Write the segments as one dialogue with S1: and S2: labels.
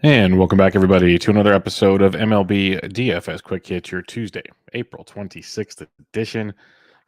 S1: And welcome back, everybody, to another episode of MLB DFS Quick Hits, your Tuesday, April 26th edition.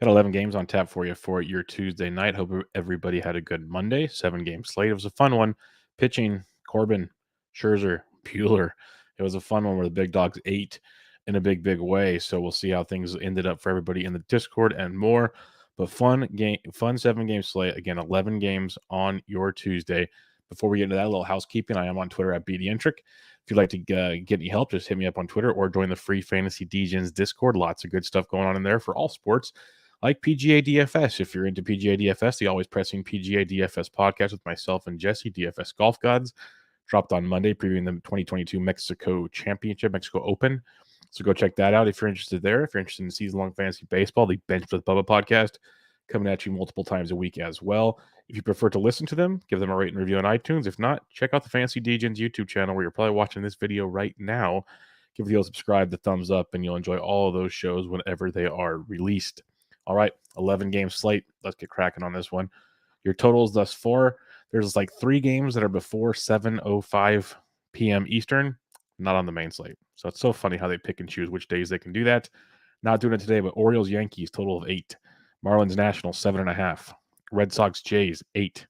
S1: Got 11 games on tap for you for your Tuesday night. Hope everybody had a good Monday. 7-game slate. It was a fun one. Pitching, Corbin, Scherzer, Bueller. It was a fun one where the big dogs ate in a big way. So we'll see how things ended up for everybody in the Discord and more. But fun 7-game slate. Again, 11 games on your Tuesday. Before we get into that, a little housekeeping. I am on Twitter at BDentric. If you'd like to get any help, just hit me up on Twitter or join the free Fantasy DGens Discord. Lots of good stuff going on in there for all sports, like PGA DFS. If you're into PGA DFS, the Always Pressing PGA DFS podcast with myself and Jesse, DFS Golf Gods, dropped on Monday, previewing the 2022 Mexico Open. So go check that out if you're interested there. If you're interested in season-long fantasy baseball, the Bench with Bubba podcast coming at you multiple times a week as well. If you prefer to listen to them, give them a rate and review on iTunes. If not, check out the Fantasy DGens YouTube channel where you're probably watching this video right now. Give the subscribe, the thumbs up, and you'll enjoy all of those shows whenever they are released. All right, 11-game slate. Let's get cracking on this one. Your totals thus far, there's like 3 games that are before 7:05 p.m. Eastern, not on the main slate. So it's so funny how they pick and choose which days they can do that. Not doing it today, but Orioles, Yankees, total of 8. Marlins, Nationals, 7.5. Red Sox, Jays, 8.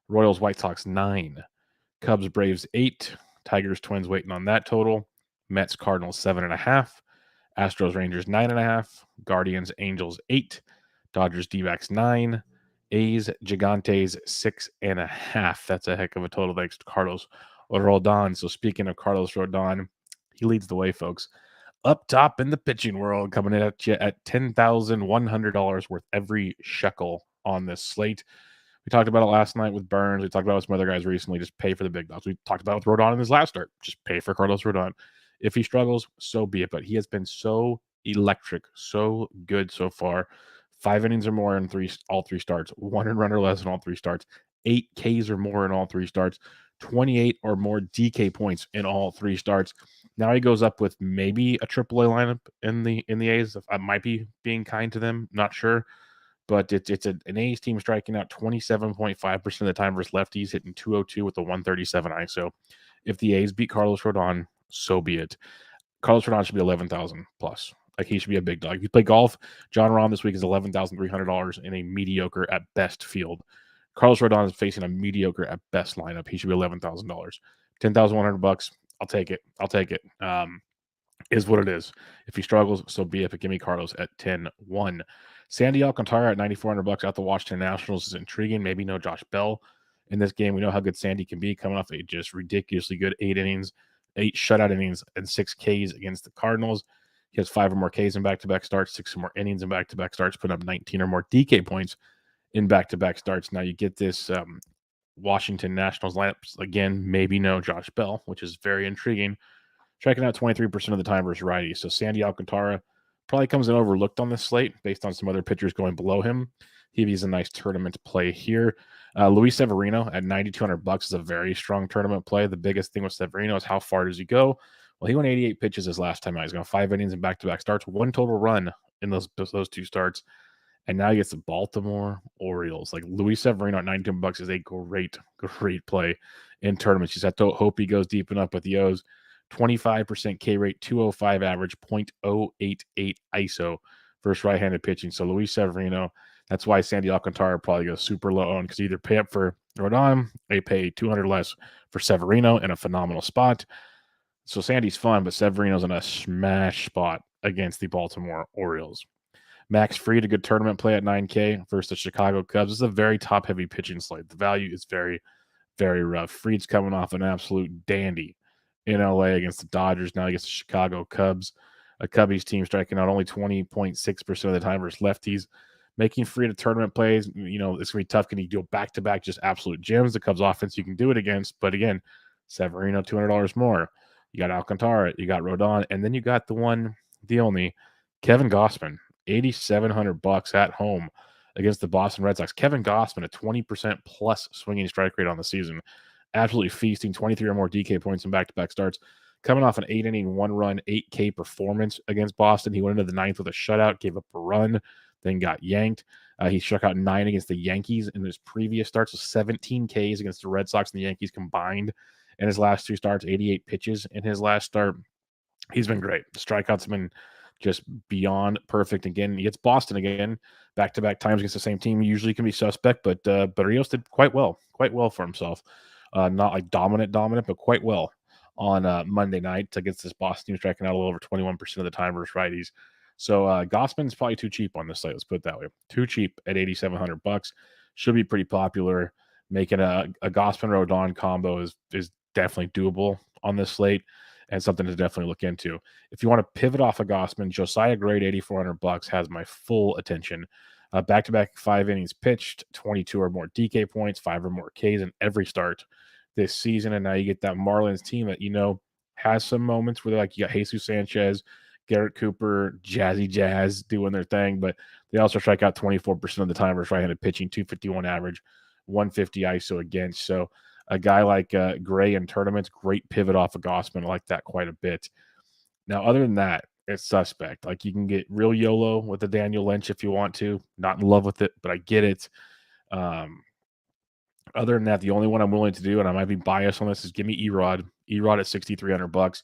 S1: Royals, White Sox, 9. Cubs, Braves, 8. Tigers, Twins waiting on that total. Mets, Cardinals, 7.5. Astros, Rangers, 9.5. Guardians, Angels, 8. Dodgers, D-backs, 9. A's, Gigantes, 6.5. That's a heck of a total thanks to Carlos Rodon. So speaking of Carlos Rodon, he leads the way, folks. Up top in the pitching world, coming at you at $10,100 worth every shekel on this slate. We talked about it last night with Burns. We talked about it with some other guys recently. Just pay for the big dogs. We talked about it with Rodon in his last start. Just pay for Carlos Rodon. If he struggles, so be it. But he has been so electric, so good so far. 5 innings or more in all 3 starts. 1 run or less in all 3 starts. 8 Ks or more in all 3 starts. 28 or more DK points in all 3 starts. Now he goes up with maybe a AAA lineup in the A's. I might be being kind to them, not sure, but it's an A's team striking out 27.5% of the time versus lefties, hitting 202 with a 137 ISO. If the A's beat Carlos Rodon, so be it. Carlos Rodon should be 11,000 plus. Like, he should be a big dog. If you play golf, John Rahm this week is $11,300 in a mediocre at best field. Carlos Rodon is facing a mediocre at best lineup. He should be $11,000. $10,100. I'll take it. Is what it is. If he struggles, so be it. But give me Carlos at 10-1. Sandy Alcantara at $9,400 out the Washington Nationals is intriguing. Maybe no Josh Bell in this game. We know how good Sandy can be, coming off a just ridiculously good 8 shutout innings, and 6 Ks against the Cardinals. He has 5 or more Ks in back-to-back starts, 6 or more innings in back-to-back starts, putting up 19 or more DK points in back-to-back starts. Now you get this Washington Nationals lineups again. Maybe no Josh Bell, which is very intriguing. Striking out 23% of the time versus righty. So Sandy Alcantara probably comes in overlooked on this slate based on some other pitchers going below him. He's a nice tournament play here. Luis Severino at $9,200 is a very strong tournament play. The biggest thing with Severino is how far does he go? Well, he went 88 pitches his last time out. He's gone 5 innings in back-to-back starts, 1 total run in those 2 starts. And now he gets the Baltimore Orioles. Like, Luis Severino at $92 is a great play in tournaments. You just have to hope he goes deep enough with the O's. 25% K rate, 205 average, 0.088 ISO versus right-handed pitching. So Luis Severino, that's why Sandy Alcantara probably goes super low owned, because either pay up for Rodon, they pay $200 less for Severino in a phenomenal spot. So Sandy's fun, but Severino's in a smash spot against the Baltimore Orioles. Max Fried, a good tournament play at $9K versus the Chicago Cubs. This is a very top-heavy pitching slate. The value is very, very rough. Fried's coming off an absolute dandy in LA against the Dodgers, now against the Chicago Cubs. A Cubbies team striking out only 20.6% of the time versus lefties. Making Fried a tournament plays, it's going to be tough. Can he do back-to-back just absolute gems? The Cubs offense you can do it against, but again, Severino, $200 more. You got Alcantara, you got Rodon, and then you got the only Kevin Gausman, $8,700 at home against the Boston Red Sox. Kevin Gausman, a 20% plus swinging strike rate on the season. Absolutely feasting, 23 or more DK points in back-to-back starts. Coming off an 8-inning, 1-run, 8K performance against Boston. He went into the 9th with a shutout, gave up a run, then got yanked. He struck out 9 against the Yankees in his previous starts, so 17 Ks against the Red Sox and the Yankees combined in his last 2 starts, 88 pitches in his last start. He's been great. The strikeouts have been just beyond perfect. Again, he gets Boston again, back-to-back times against the same team. Usually can be suspect, but Rios did quite well for himself. Not like dominant, but quite well on Monday night against this Boston team, striking out a little over 21% of the time versus righties. So Gossman's probably too cheap on this slate. Let's put it that way. Too cheap at $8,700. Should be pretty popular. Making a Gossman Rodon combo is definitely doable on this slate and something to definitely look into. If you want to pivot off of Gossman, Josiah Gray at $8,400 has my full attention. Back-to-back 5 innings pitched, 22 or more DK points, 5 or more Ks in every start this season. And now you get that Marlins team that, has some moments where they're like, you got Jesus Sanchez, Garrett Cooper, Jazzy Jazz doing their thing, but they also strike out 24% of the time versus right-handed pitching, 251 average, 150 ISO against. So a guy like Gray in tournaments, great pivot off of Gossman. I like that quite a bit. Now, other than that, it's suspect. Like, you can get real YOLO with the Daniel Lynch if you want to. Not in love with it, but I get it. Other than that, the only one I'm willing to do, and I might be biased on this, is give me Erod. Erod at $6,300.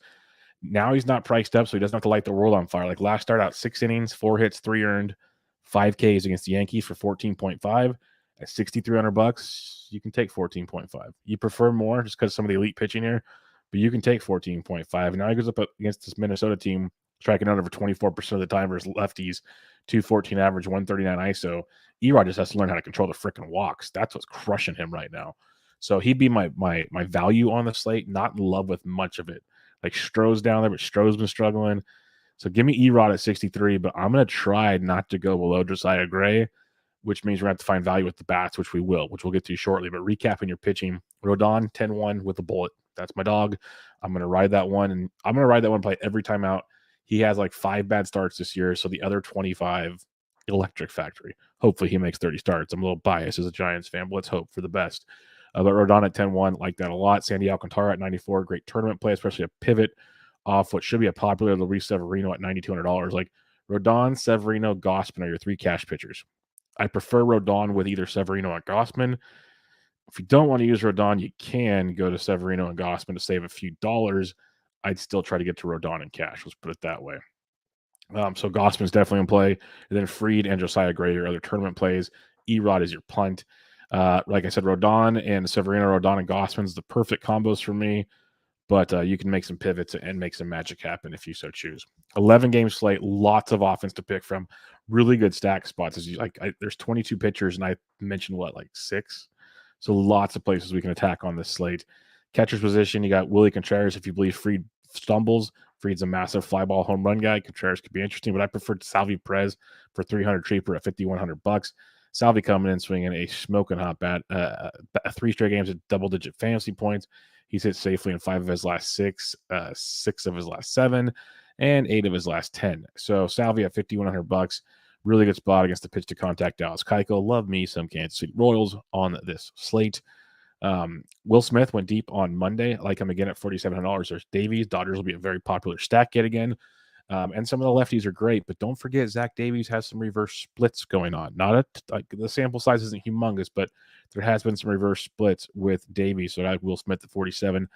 S1: Now he's not priced up, so he doesn't have to light the world on fire. Like last start out, 6 innings, 4 hits, 3 earned, 5 Ks against the Yankees for 14.5. At $6,300, you can take 14.5. You prefer more just because some of the elite pitching here, but you can take 14.5. Now he goes up against this Minnesota team, striking out over 24% of the time versus lefties, 214 average, 139 ISO. Erod just has to learn how to control the freaking walks. That's what's crushing him right now. So he'd be my value on the slate. Not in love with much of it. Like Stroh's down there, but Stroh's been struggling. So give me Erod at 63, but I'm going to try not to go below Josiah Gray, which means we're going to have to find value with the bats, which we'll get to shortly. But recapping your pitching, Rodon, 10-1 with a bullet. That's my dog. I'm going to ride that one, and I'm going to ride that one play every time out. He has like 5 bad starts this year, so the other 25, electric factory. Hopefully he makes 30 starts. I'm a little biased as a Giants fan, but let's hope for the best. But Rodon at 10-1, like that a lot. Sandy Alcantara at 94, great tournament play, especially a pivot off what should be a popular Luis Severino at $9,200. Like Rodon, Severino, Gossman are your 3 cash pitchers. I prefer Rodon with either Severino or Gossman. If you don't want to use Rodon, you can go to Severino and Gossman to save a few dollars. I'd still try to get to Rodon in cash. Let's put it that way. So Gossman's definitely in play. And then Fried and Josiah Gray are other tournament plays. Erod is your punt. Like I said, Rodon and Severino, Rodon and Gossman's the perfect combos for me. But you can make some pivots and make some magic happen if you so choose. 11-game slate, lots of offense to pick from. Really good stack spots. There's 22 pitchers, and I mentioned, 6? So lots of places we can attack on this slate. Catcher's position, you got Willie Contreras. If you believe Fried stumbles, Fried's a massive fly ball home run guy. Contreras could be interesting, but I preferred Salvi Perez for $300 cheaper at $5,100. Salvi coming in swinging a smoking hot bat. 3 straight games at double-digit fantasy points. He's hit safely in 5 of his last 6, 6 of his last 7, and 8 of his last 10. So Salvi at $5,100, really good spot against the pitch to contact Dallas Keuchel. Love me some Kansas City Royals on this slate. Will Smith went deep on Monday. I like him again at $4,700. There's Davies. Dodgers will be a very popular stack yet again. And some of the lefties are great, but don't forget Zach Davies has some reverse splits going on. The sample size isn't humongous, but there has been some reverse splits with Davies. So I like Will Smith at 47.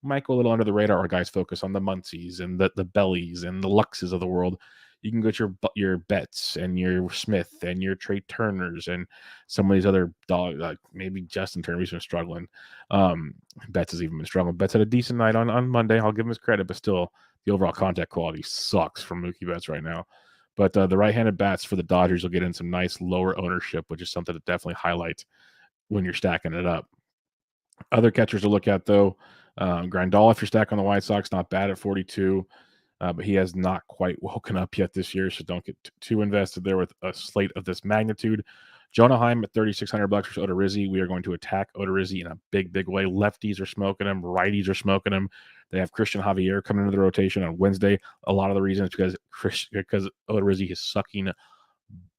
S1: Might go a little under the radar. Our guys focus on the Muncys and the Bellies and the Luxes of the world. You can get your Betts and your Smith and your Trey Turners and some of these other dogs, like maybe Justin Turner. He's been struggling. Betts has even been struggling. Betts had a decent night on Monday. I'll give him his credit, but still, the overall contact quality sucks from Mookie Betts right now. But the right-handed bats for the Dodgers will get in some nice lower ownership, which is something to definitely highlight when you're stacking it up. Other catchers to look at, though, Grandal, if you're stacking on the White Sox, not bad at 42. But he has not quite woken up yet this year, so don't get too invested there with a slate of this magnitude. Jonah Heim at $3,600 versus Odorizzi. We are going to attack Odorizzi in a big, big way. Lefties are smoking him. Righties are smoking him. They have Christian Javier coming into the rotation on Wednesday. A lot of the reasons because Odorizzi is sucking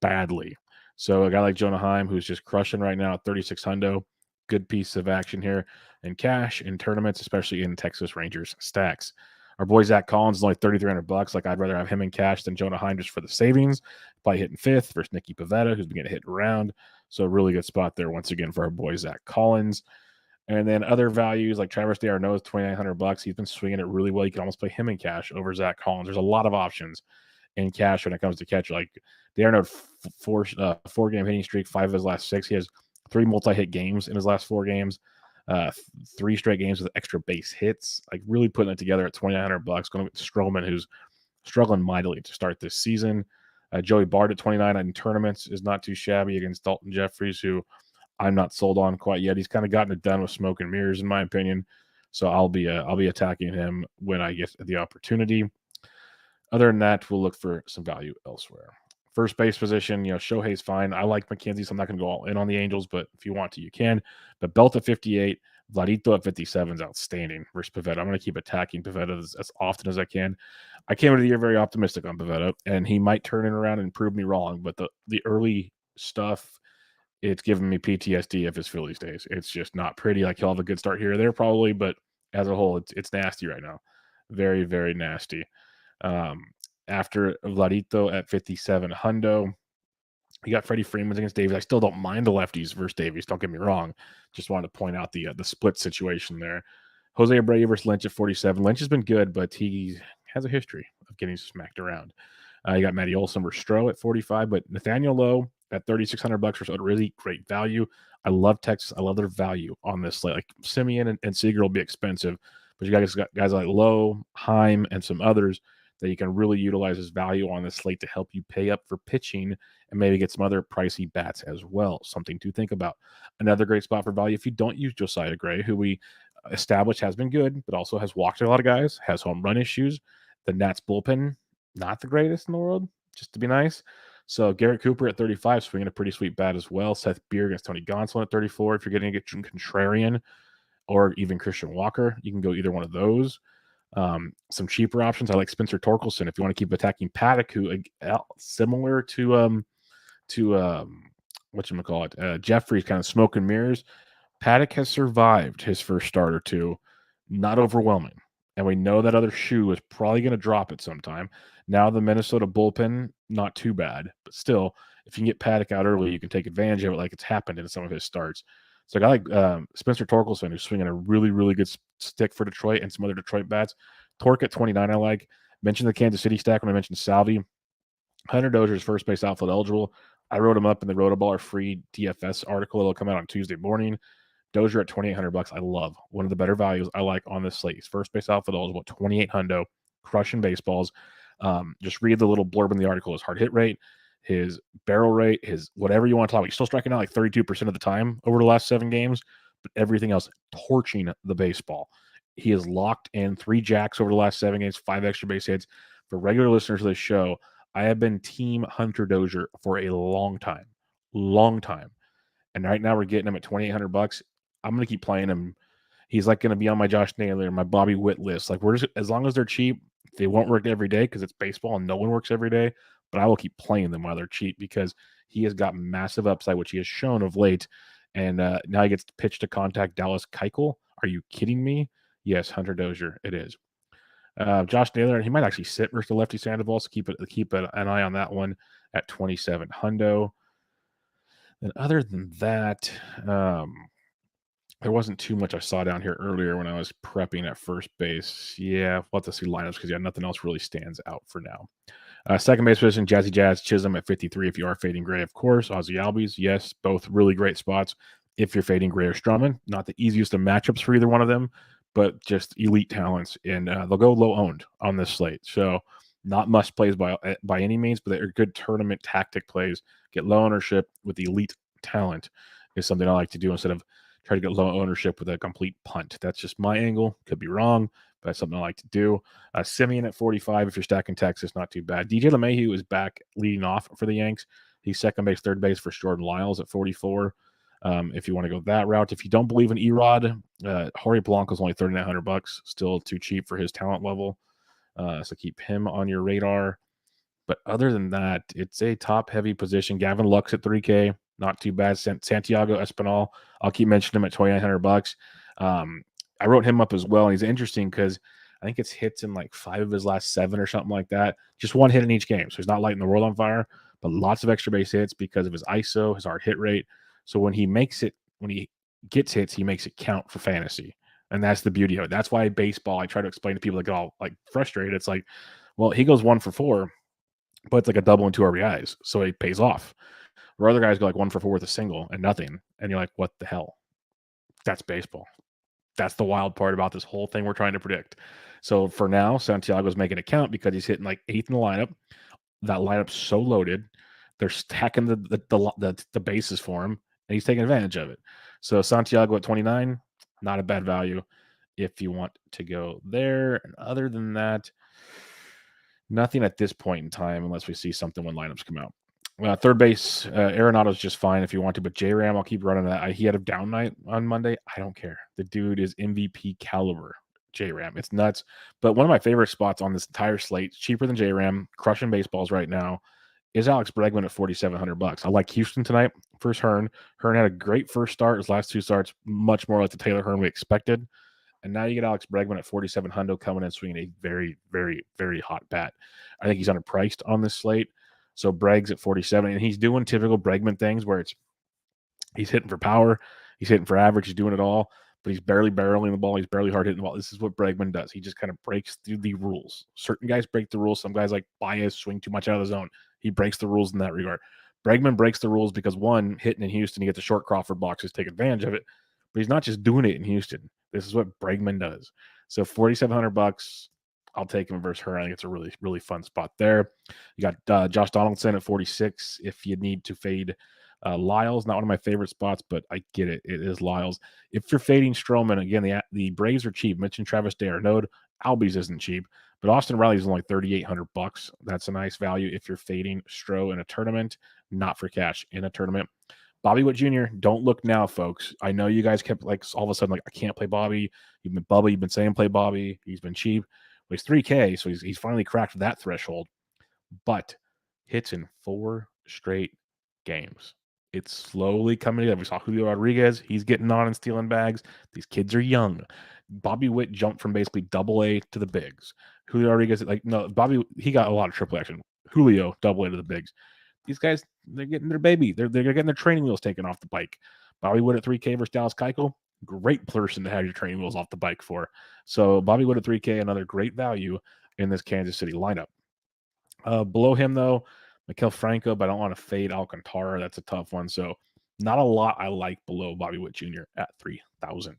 S1: badly. So a guy like Jonah Heim, who's just crushing right now at $3,600, good piece of action here in cash, in tournaments, especially in Texas Rangers stacks. Our boy Zach Collins is only $3,300. Like, I'd rather have him in cash than Jonah Heim just for the savings. Probably hitting 5th versus Nicky Pivetta, who's been getting hit around. So a really good spot there once again for our boy Zach Collins. And then other values like Travis d'Arnaud is $2,900. He's been swinging it really well. You can almost play him in cash over Zach Collins. There's a lot of options in cash when it comes to catcher. Like d'Arnaud, four-game hitting streak, 5 of his last 6. He has 3 multi-hit games in his last 4 games. 3 straight games with extra base hits. Like really putting it together at $2,900. Going with Stroman, who's struggling mightily to start this season. Joey Bart at 29 in tournaments is not too shabby against Dalton Jeffries, who I'm not sold on quite yet. He's kind of gotten it done with smoke and mirrors, in my opinion. So I'll be attacking him when I get the opportunity. Other than that, we'll look for some value elsewhere. First base position, Shohei's fine. I like McKenzie, so I'm not going to go all in on the Angels, but if you want to, you can. But Belt at 58, Vladito at 57 is outstanding versus Pivetta. I'm going to keep attacking Pivetta as often as I can. I came into the year very optimistic on Pivetta, and he might turn it around and prove me wrong, but the early stuff, it's giving me PTSD of his Phillies days. It's just not pretty. Like, he'll have a good start here or there probably, but as a whole, it's nasty right now. Very, very nasty. After Vladito at 57 hundo, you got Freddie Freeman against Davies. I still don't mind the lefties versus Davies. Don't get me wrong. Just wanted to point out the split situation there. Jose Abreu versus Lynch at 47. Lynch has been good, but he has a history of getting smacked around. You got Matty Olson versus Stroh at 45, but Nathaniel Lowe at $3,600 versus really great value. I love Texas. I love their value on this slate. Like Simeon and Seager will be expensive, but you got guys like Lowe, Heim, and some others that you can really utilize as value on this slate to help you pay up for pitching and maybe get some other pricey bats as well. Something to think about. Another great spot for value if you don't use Josiah Gray, who we established has been good, but also has walked a lot of guys, has home run issues. The Nats bullpen, not the greatest in the world, just to be nice. So Garrett Cooper at 35, swinging a pretty sweet bat as well. Seth Beer against Tony Gonsolin at 34. If you're getting a contrarian or even Christian Walker, you can go either one of those. Some cheaper options. I like Spencer Torkelson if you want to keep attacking Paddock, who similar to whatchamacallit, Jeffries, kind of smoke and mirrors. Paddock has survived his first start or two, not overwhelming. And we know that other shoe is probably going to drop at some time. Now the Minnesota bullpen, not too bad, but still, if you can get Paddock out early, you can take advantage of it like it's happened in some of his starts. So a guy like Spencer Torkelson, who's swinging a really, really good stick for Detroit and some other Detroit bats. Torque at 29 I like. Mentioned the Kansas City stack when I mentioned Salvi. Hunter Dozier's first base outfield eligible. I wrote him up in the Rotoballer free DFS article. It'll come out on Tuesday morning. Dozier at $2,800. I love one of the better values I like on this slate. He's first base outfield eligible, 28 hundo, crushing baseballs. Just read the little blurb in the article. His hard hit rate, his barrel rate, his whatever you want to talk about. He's still striking out like 32% of the time over the last 7 games, but everything else torching the baseball. He has locked in 3 jacks over the last 7 games, 5 extra base hits. For regular listeners of this show, I have been team Hunter Dozier for a long time. And right now we're getting him at $2,800. I'm going to keep playing him. He's like going to be on my Josh Naylor, my Bobby Witt list. Like, we're just, as long as they're cheap, they won't work every day because it's baseball and no one works every day. But I will keep playing them while they're cheap because he has got massive upside, which he has shown of late. And now he gets pitched to contact Dallas Keuchel. Are you kidding me? Yes, Hunter Dozier, it is. Josh Naylor, he might actually sit versus the lefty Sandoval, so keep an eye on that one at 27 hundo. And other than that, there wasn't too much I saw down here earlier when I was prepping at first base. Yeah, we'll have to see lineups because nothing else really stands out for now. Second base position, Jazzy Jazz, Chisholm at 53 if you are fading Gray, of course. Ozzie Albies, yes, both really great spots if you're fading Gray or Stroman. Not the easiest of matchups for either one of them, but just elite talents. And they'll go low-owned on this slate. So not must plays by any means, but they're good tournament tactic plays. Get low ownership with the elite talent is something I like to do instead of try to get low ownership with a complete punt. That's just my angle. Could be wrong, but that's something I like to do. Simeon at 45 if you're stacking Texas, not too bad. DJ LeMahieu is back leading off for the Yanks. He's second base, third base for Jordan Lyles at 44. If you want to go that route. If you don't believe in Erod, Jorge Polanco's only $3,900. Still too cheap for his talent level. So keep him on your radar. But other than that, it's a top-heavy position. Gavin Lux at 3K, not too bad. Santiago Espinal, I'll keep mentioning him at $2,900. I wrote him up as well, and he's interesting because I think it's hits in like 5 of his last 7 or something like that. Just 1 hit in each game, so he's not lighting the world on fire, but lots of extra base hits because of his ISO, his hard hit rate. So when he makes it, when he gets hits, he makes it count for fantasy. And that's the beauty of it. That's why baseball, I try to explain to people that get all like frustrated. It's like, well, he goes 1 for 4, but it's like a double and 2 RBIs. So it pays off. Where other guys go like 1 for 4 with a single and nothing. And you're like, what the hell? That's baseball. That's the wild part about this whole thing we're trying to predict. So for now, Santiago's making it count because he's hitting like 8th in the lineup. That lineup's so loaded. They're stacking the bases for him, and he's taking advantage of it. So Santiago at 29, not a bad value if you want to go there. And other than that, nothing at this point in time unless we see something when lineups come out. Third base, Arenado's just fine if you want to, but J-Ram, I'll keep running that. He had a down night on Monday. I don't care. The dude is MVP caliber. J-Ram. It's nuts. But one of my favorite spots on this entire slate, cheaper than J-Ram, crushing baseballs right now, is Alex Bregman at $4,700. I like Houston tonight versus Hearn. Hearn had a great first start. His last 2 starts, much more like the Taylor Hearn we expected. And now you get Alex Bregman at 4,700 coming in swinging a very, very, very hot bat. I think he's underpriced on this slate. So Breg's at 47, and he's doing typical Bregman things where he's hitting for power, he's hitting for average, he's doing it all, but he's barely barreling the ball, he's barely hard hitting the ball. This is what Bregman does. He just kind of breaks through the rules. Certain guys break the rules. Some guys like Baez swing too much out of the zone. He breaks the rules in that regard. Bregman breaks the rules because, one, hitting in Houston, you get the short Crawford boxes, take advantage of it, but he's not just doing it in Houston. This is what Bregman does. So $4,700. I'll take him versus her. I think it's a really, really fun spot there. You got Josh Donaldson at 46 if you need to fade Lyles. Not one of my favorite spots, but I get it. It is Lyles. If you're fading Stroman, again, the Braves are cheap. Mentioned Travis d'Arnaud. Albies isn't cheap, but Austin Riley's only $3,800. That's a nice value if you're fading Stroh in a tournament, not for cash in a tournament. Bobby Witt Jr., don't look now, folks. I know you guys kept like all of a sudden like, I can't play Bobby. You've been saying play Bobby. He's been cheap. Well, he's 3K, so he's finally cracked that threshold. But hits in 4 straight games. It's slowly coming together. We saw Julio Rodriguez. He's getting on and stealing bags. These kids are young. Bobby Witt jumped from basically AA to the bigs. Julio Rodriguez, Bobby, he got a lot of triple action. Julio, AA to the bigs. These guys, they're getting their baby. They're getting their training wheels taken off the bike. Bobby Witt at 3K versus Dallas Keuchel. Great person to have your training wheels off the bike for. So Bobby Witt at 3K, another great value in this Kansas City lineup. Below him, though, Maikel Franco, but I don't want to fade Alcantara. That's a tough one. So not a lot I like below Bobby Witt Jr. at 3,000.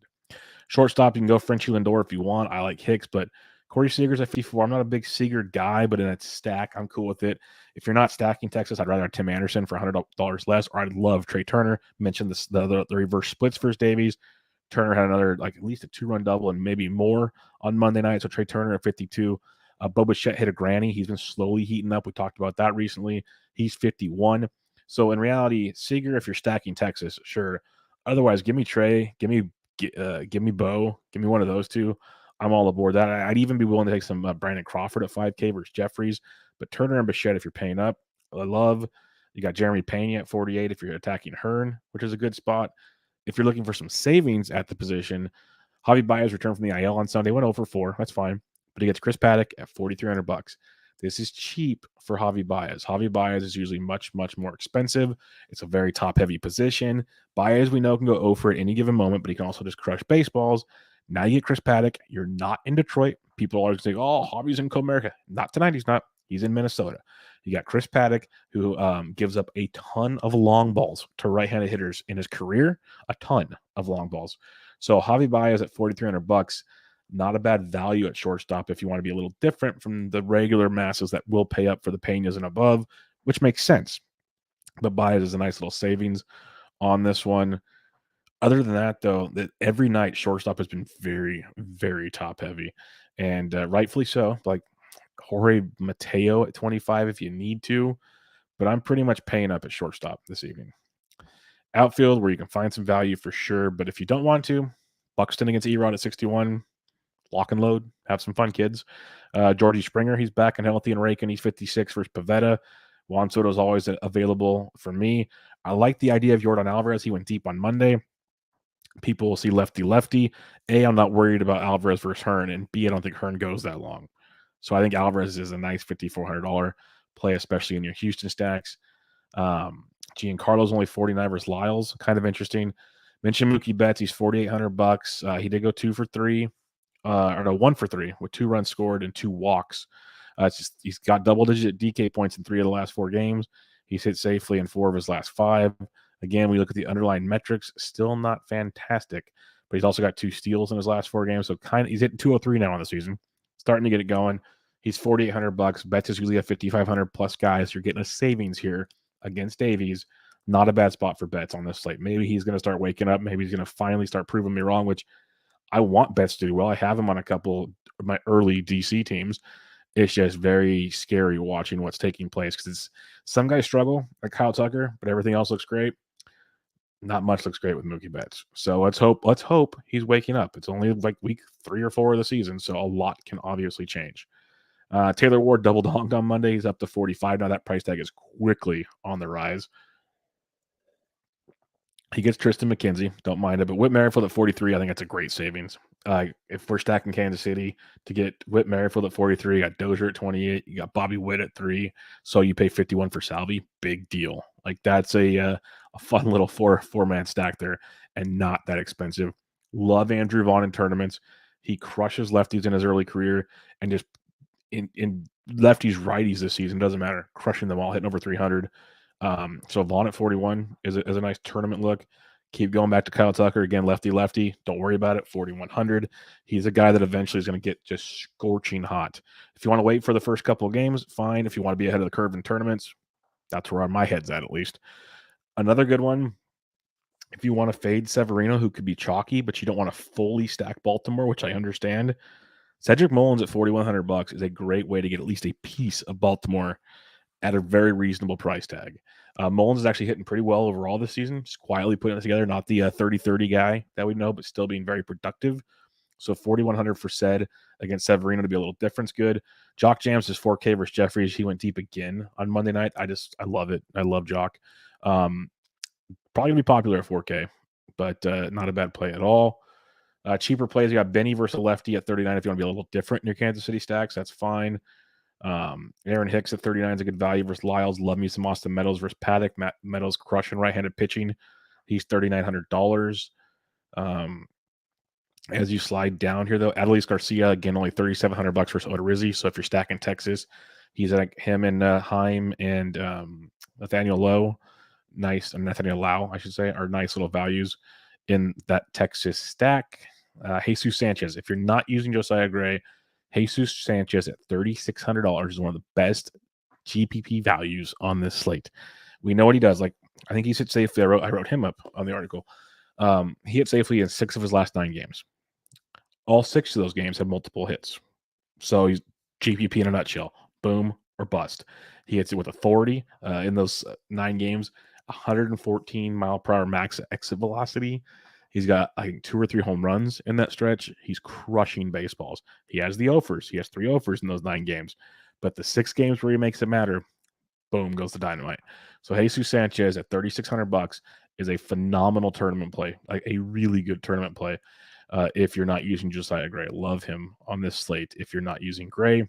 S1: Shortstop, you can go Frenchie Lindor if you want. I like Hicks, but Corey Seager's at 54. I'm not a big Seager guy, but in that stack, I'm cool with it. If you're not stacking Texas, I'd rather have Tim Anderson for $100 less, or I'd love Trey Turner. Mentioned the reverse splits versus Davies. Turner had another, like at least a 2-run double and maybe more on Monday night. So Trey Turner at 52. Bo Bichette hit a granny. He's been slowly heating up. We talked about that recently. He's 51. So in reality, Seager, if you're stacking Texas, sure. Otherwise, give me Trey. Give me Bo. Give me one of those two. I'm all aboard that. I'd even be willing to take some Brandon Crawford at 5K versus Jeffries. But Turner and Bichette, if you're paying up, I love. You got Jeremy Pena at 48 if you're attacking Hearn, which is a good spot. If you're looking for some savings at the position, Javi Baez returned from the IL on Sunday, went 0-for-4. That's fine. But he gets Chris Paddock at $4,300. This is cheap for Javi Baez. Javi Baez is usually much, much more expensive. It's a very top-heavy position. Baez, we know, can go 0 for at any given moment, but he can also just crush baseballs. Now you get Chris Paddock. You're not in Detroit. People always say, oh, Javi's in Comerica. Not tonight. He's not. He's in Minnesota. You got Chris Paddock, who gives up a ton of long balls to right-handed hitters in his career. A ton of long balls. So Javi Baez at $4,300. Not a bad value at shortstop if you want to be a little different from the regular masses that will pay up for the Peñas and above, which makes sense. But Baez is a nice little savings on this one. Other than that, though, that every night shortstop has been very, very top heavy, and rightfully so. Like Jorge Mateo at 25 if you need to, but I'm pretty much paying up at shortstop this evening. Outfield, where you can find some value for sure, but if you don't want to, Buxton against Erod at 61. Lock and load. Have some fun, kids. Georgie Springer, he's back and healthy and raking. He's 56 versus Pavetta. Juan Soto's always available for me. I like the idea of Yordan Alvarez. He went deep on Monday. People will see lefty. A, I'm not worried about Alvarez versus Hearn, and B, I don't think Hearn goes that long. So I think Alvarez is a nice $5,400 play, especially in your Houston stacks. Giancarlo's only 49 versus Lyles. Kind of interesting. Mentioned Mookie Betts. He's $4,800. He did go 2 for 3, or no, 1 for 3 with 2 runs scored and 2 walks. He's got double-digit DK points in 3 of the last 4 games. He's hit safely in 4 of his last 5. Again, we look at the underlying metrics, still not fantastic, but he's also got 2 steals in his last 4 games, so he's hitting 203 now on the season, starting to get it going. He's $4,800. Betts is usually a 5,500 plus guys. You're getting a savings here against Davies. Not a bad spot for Betts on this slate. Maybe he's going to start waking up. Maybe he's going to finally start proving me wrong, which I want Betts to do well. I have him on a couple of my early DC teams. It's just very scary watching what's taking place because some guys struggle, like Kyle Tucker, but everything else looks great. Not much looks great with Mookie Betts. So let's hope he's waking up. It's only like week 3 or 4 of the season, so a lot can obviously change. Taylor Ward double donked on Monday. He's up to 45. Now that price tag is quickly on the rise. He gets Tristan McKenzie. Don't mind it. But Whit Merrifield at 43, I think that's a great savings. If we're stacking Kansas City to get Whit Merrifield at 43, you got Dozier at 28, you got Bobby Witt at 3. So you pay 51 for Salvi. Big deal. Like that's a fun little four-man stack there and not that expensive. Love Andrew Vaughn in tournaments. He crushes lefties in his early career and just in lefties, righties this season, doesn't matter. Crushing them all, hitting over 300. So Vaughn at 41 is a nice tournament look. Keep going back to Kyle Tucker. Again, lefty. Don't worry about it. 4,100. He's a guy that eventually is going to get just scorching hot. If you want to wait for the first couple of games, fine. If you want to be ahead of the curve in tournaments, that's where my head's at least. Another good one, if you want to fade Severino, who could be chalky, but you don't want to fully stack Baltimore, which I understand. Cedric Mullins at $4,100 is a great way to get at least a piece of Baltimore at a very reasonable price tag. Mullins is actually hitting pretty well overall this season, just quietly putting it together. Not the 30-30 guy that we know, but still being very productive. So 4,100 for Ced against Severino to be a little difference good. Jock Jams is 4K versus Jeffries. He went deep again on Monday night. I love it. I love Jock. Probably going to be popular at 4K, but not a bad play at all. Cheaper plays, you got Benny versus lefty at 39. If you want to be a little different in your Kansas City stacks, that's fine. Aaron Hicks at 39 is a good value versus Lyles. Love me some Austin Meadows versus Paddock. Matt Meadows crushing right-handed pitching. He's $3,900. As you slide down here, though, Adolis Garcia, again, only $3,700 versus Odorizzi. So if you're stacking Texas, he's like him and Heim and Nathaniel Lau, I should say, are nice little values in that Texas stack. Jesus Sanchez, if you're not using Josiah Gray, Jesus Sanchez at $3,600 is one of the best GPP values on this slate. We know what he does. Like, I think he's hit safely. I wrote him up on the article. He hit safely in 6 of his last 9 games. All 6 of those games had multiple hits. So he's GPP in a nutshell. Boom or bust. He hits it with authority in those 9 games. 114 mile per hour max exit velocity. He's got, I think, 2 or 3 home runs in that stretch. He's crushing baseballs. He has the offers. He has 3 offers in those 9 games. But the 6 games where he makes it matter, boom, goes the dynamite. So Jesus Sanchez at $3,600 is a phenomenal tournament play, like a really good tournament play. If you're not using Josiah Gray, love him on this slate. If you're not using Gray,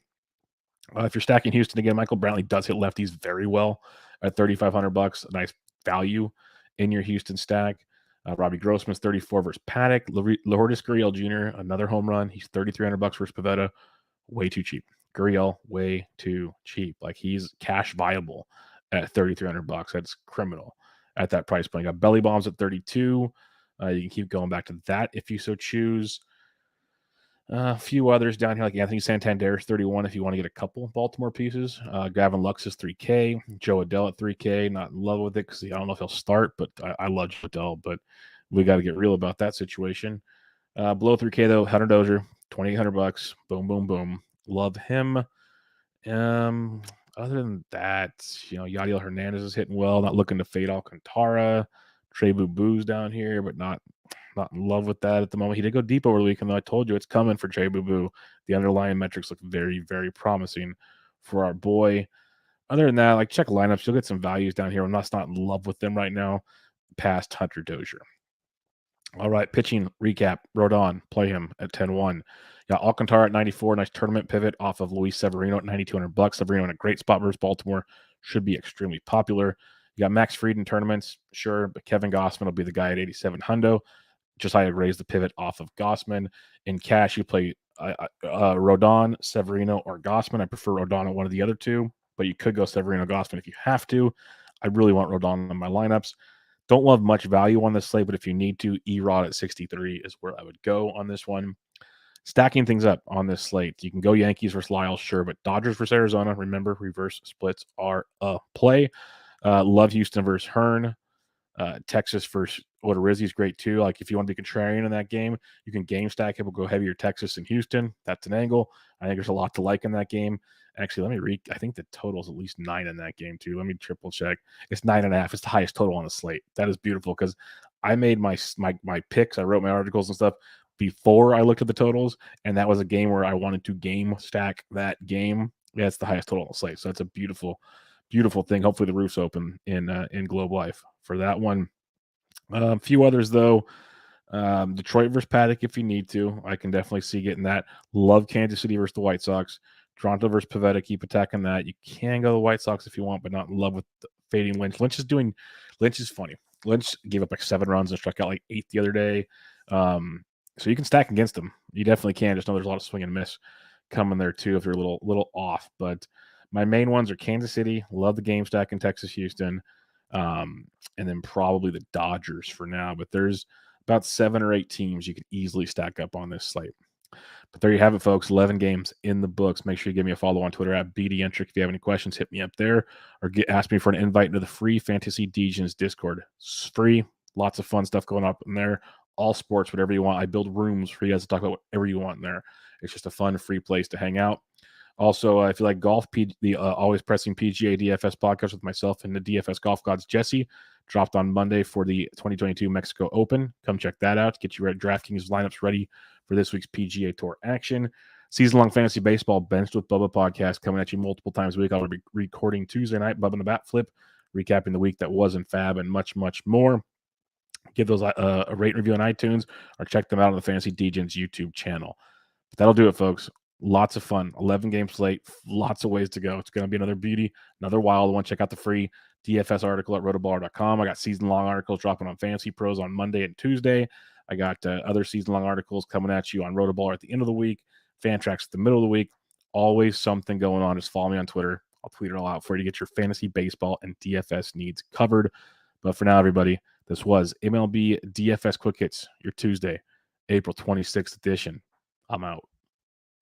S1: if you're stacking Houston again, Michael Brantley does hit lefties very well at $3,500. A nice value in your Houston stack. Robbie Grossman's 34 versus Paddock. Lourdes Gurriel Jr., another home run. He's $3,300 versus Pavetta. Way too cheap. Gurriel, way too cheap. Like, he's cash viable at $3,300. That's criminal at that price point. You got Belly Bombs at 32. You can keep going back to that if you so choose. A few others down here, like Anthony Santander, 31, if you want to get a couple Baltimore pieces. Gavin Lux is 3K. Joe Adell at 3K. Not in love with it because I don't know if he'll start, but I love Joe Adell, but we got to get real about that situation. Below 3K, though, Hunter Dozier, $2,800. Boom, boom, boom. Love him. Other than that, Yadiel Hernandez is hitting well. Not looking to fade Alcantara. Trey Boo-Boo's down here, but not in love with that at the moment. He did go deep over the weekend, though. I told you it's coming for Trey Boo-Boo. The underlying metrics look very, very promising for our boy. Other than that, like, check lineups. You'll get some values down here. I'm not in love with them right now past Hunter Dozier. All right, pitching recap. Rodon, play him at 10-1. Yeah, Alcantara at 94. Nice tournament pivot off of Luis Severino at $9,200. Severino in a great spot versus Baltimore. Should be extremely popular. You got Max Fried in tournaments, sure, but Kevin Gossman will be the guy at 87 hundo. Just I raise the pivot off of Gossman. In cash, you play Rodon, Severino, or Gossman. I prefer Rodon at one of the other two, but you could go Severino, Gossman if you have to. I really want Rodon in my lineups. Don't love much value on this slate, but if you need to, Erod at 63 is where I would go on this one. Stacking things up on this slate. You can go Yankees versus Lyles, sure, but Dodgers versus Arizona. Remember, reverse splits are a play. Love Houston versus Hearn. Texas versus Odorizzi is great too. Like if you want to be contrarian in that game, you can game stack it. We'll go heavier Texas and Houston. That's an angle. I think there's a lot to like in that game. Actually, let me read. I think the total is at least 9 in that game too. Let me triple check. It's 9.5. It's the highest total on the slate. That is beautiful because I made my picks. I wrote my articles and stuff before I looked at the totals, and that was a game where I wanted to game stack that game. Yeah, it's the highest total on the slate. So that's a beautiful thing. Hopefully the roof's open in Globe Life for that one. A few others though. Detroit versus Paddock if you need to. I can definitely see getting that. Love Kansas City versus the White Sox. Toronto versus Pavetta. Keep attacking that. You can go the White Sox if you want, but not in love with fading Lynch. Lynch is funny. Lynch gave up like 7 runs and struck out like 8 the other day. So you can stack against them. You definitely can. Just know there's a lot of swing and miss coming there too if you're a little off. But my main ones are Kansas City. Love the game stack in Texas, Houston. And then probably the Dodgers for now. But there's about 7 or 8 teams you can easily stack up on this slate. But there you have it, folks. 11 games in the books. Make sure you give me a follow on Twitter at BDentric. If you have any questions, hit me up there or ask me for an invite into the free Fantasy Degens Discord. It's free. Lots of fun stuff going up in there. All sports, whatever you want. I build rooms for you guys to talk about whatever you want in there. It's just a fun, free place to hang out. Also, if you like golf, the Always Pressing PGA DFS podcast with myself and the DFS Golf Gods Jesse dropped on Monday for the 2022 Mexico Open. Come check that out. Get your DraftKings lineups ready for this week's PGA Tour action. Season-long fantasy baseball Benched with Bubba podcast coming at you multiple times a week. I'll be recording Tuesday night, Bubba and the Bat Flip, recapping the week that was in Fab and much, much more. Give those a rate and review on iTunes or check them out on the Fantasy Degens YouTube channel. But that'll do it, folks. Lots of fun. 11 game slate. Lots of ways to go. It's going to be another beauty, another wild one. Check out the free DFS article at rotoballer.com. I got season-long articles dropping on Fantasy Pros on Monday and Tuesday. I got other season-long articles coming at you on Rotoballer at the end of the week, Fantrax at the middle of the week. Always something going on. Just follow me on Twitter. I'll tweet it all out for you to get your fantasy baseball and DFS needs covered. But for now, everybody, this was MLB DFS Quick Hits, your Tuesday, April 26th edition. I'm out.